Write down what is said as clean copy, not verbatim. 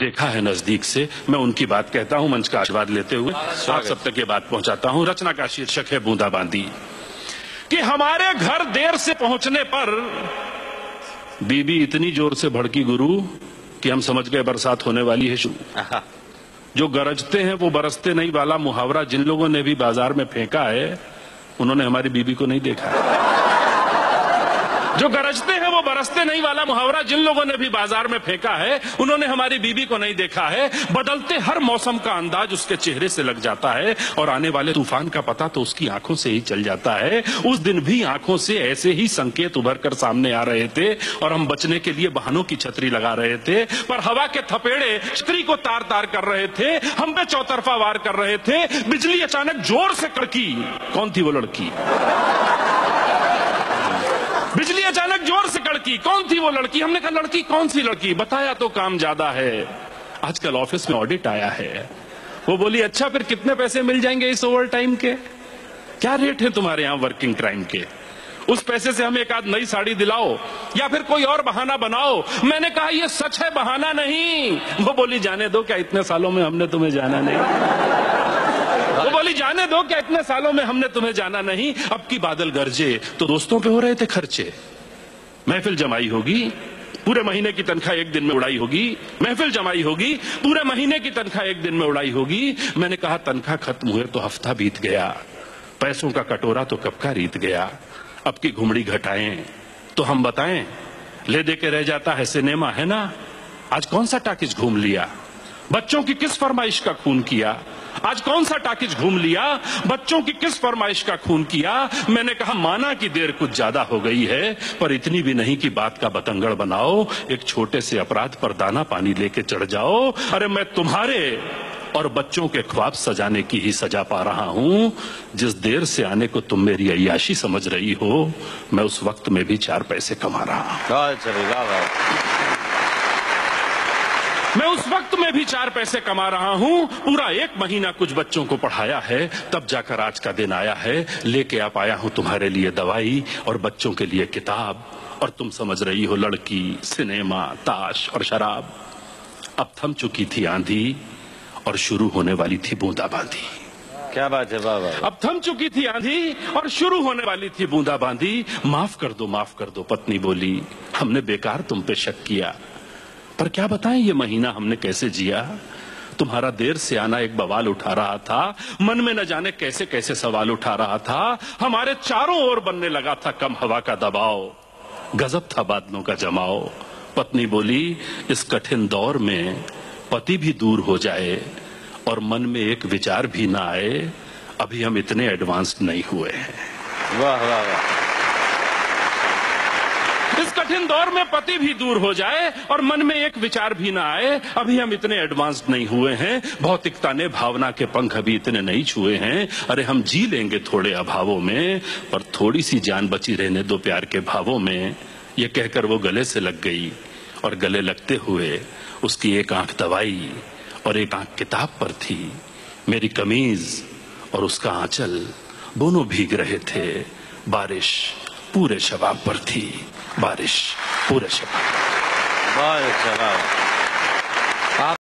देखा है नजदीक से, मैं उनकी बात कहता हूं मंच का आशीर्वाद लेते हुए आप सब तक ये बात पहुंचाता हूं। रचना का शीर्षक है बूंदाबांदी। कि हमारे घर देर से पहुंचने पर बीबी इतनी जोर से भड़की गुरु कि हम समझ गए बरसात होने वाली है शुरू। जो गरजते हैं वो बरसते नहीं वाला मुहावरा जिन लोगों ने भी बाजार में फेंका है उन्होंने हमारी बीबी को नहीं देखा है। जो गरजते हैं वो बरसते नहीं वाला मुहावरा जिन लोगों ने भी बाजार में फेंका है उन्होंने हमारी बीबी को नहीं देखा है। बदलते हर मौसम का अंदाज उसके चेहरे से लग जाता है और आने वाले तूफान का पता तो उसकी आंखों से ही चल जाता है। उस दिन भी आंखों से ऐसे ही संकेत उभर कर सामने आ रहे थे और हम बचने के लिए बहानों की छतरी लगा रहे थे, पर हवा के थपेड़े छतरी को तार तार कर रहे थे, हम पे चौतरफा वार कर रहे थे। बिजली अचानक जोर से कड़की। कौन थी वो लड़की? बिजली अचानक जोर से कड़की। कौन थी वो लड़की? हमने कहा लड़की कौन सी लड़की? बताया तो काम ज्यादा है, आजकल ऑफिस में ऑडिट आया है। वो बोली अच्छा फिर कितने पैसे मिल जाएंगे इस ओवर टाइम के? क्या रेट है तुम्हारे यहाँ वर्किंग टाइम के? उस पैसे से हमें एक आध नई साड़ी दिलाओ या फिर कोई और बहाना बनाओ। मैंने कहा ये सच है, बहाना नहीं। वो बोली जाने दो, क्या इतने सालों में हमने तुम्हें जाना नहीं? वो बोली जाने दो, क्या इतने सालों में हमने तुम्हें जाना नहीं? अब की बादल गरजे तो दोस्तों पे हो रहे थे खर्चे। महफिल जमाई होगी, पूरे महीने की तनख्वाह एक दिन में उड़ाई होगी। महफिल जमाई होगी, पूरे महीने की तनख्वाह एक दिन में उड़ाई होगी। मैंने कहा तनख्वाह खत्म हुए तो हफ्ता बीत गया, पैसों का कटोरा तो कब का रीत गया। अब की घुमड़ी घटाएं तो हम बताएं, ले दे के रह जाता है सिनेमा, है ना? आज कौन सा टाकिज घूम लिया? बच्चों की किस फरमाइश का खून किया? आज कौन सा टाकिज घूम लिया? बच्चों की किस फरमाइश का खून किया? मैंने कहा माना कि देर कुछ ज्यादा हो गई है, पर इतनी भी नहीं कि बात का बतंगड़ बनाओ। एक छोटे से अपराध पर दाना पानी लेके चढ़ जाओ। अरे मैं तुम्हारे और बच्चों के ख्वाब सजाने की ही सजा पा रहा हूं। जिस देर से आने को तुम मेरी अय्याशी समझ रही हो, मैं उस वक्त में भी 4 पैसे कमा रहा हूं। मैं उस वक्त में भी 4 पैसे कमा रहा हूं। पूरा 1 महीना कुछ बच्चों को पढ़ाया है, तब जाकर आज का दिन आया है। लेके आप आया हूं तुम्हारे लिए दवाई और बच्चों के लिए किताब, और तुम समझ रही हो लड़की, सिनेमा, ताश और शराब। अब थम चुकी थी आंधी और शुरू होने वाली थी बूंदाबांदी। क्या बात है बाबा। अब थम चुकी थी आंधी और शुरू होने वाली थी बूंदाबांदी। माफ कर दो पत्नी बोली, हमने बेकार तुम पे शक किया, पर क्या बताएं ये महीना हमने कैसे जिया। तुम्हारा देर से आना एक बवाल उठा रहा था, मन में न जाने कैसे कैसे सवाल उठा रहा था। हमारे चारों ओर बनने लगा था कम हवा का दबाव, गजब था बादलों का जमाओ। पत्नी बोली इस कठिन दौर में पति भी दूर हो जाए और मन में एक विचार भी ना आए, अभी हम इतने एडवांस्ड नहीं हुए हैं। वाह वाह वाह। इस कठिन दौर में पति भी दूर हो जाए और मन में एक विचार भी ना आए, अभी हम इतने एडवांस्ड नहीं हुए हैं। भौतिकता ने भावना के पंख अभी इतने नहीं छुए हैं। अरे हम जी लेंगे थोड़े अभावों में, पर थोड़ी सी जान बची रहने दो प्यार के भावों में। ये कहकर वो गले से लग गई और गले लगते हुए उसकी एक आंख दवाई और एक आंख किताब पर थी। मेरी कमीज और उसका आंचल दोनों भीग रहे थे। बारिश पूरे शबाब पर थी, बारिश पूरे शबाब। बहुत अच्छा।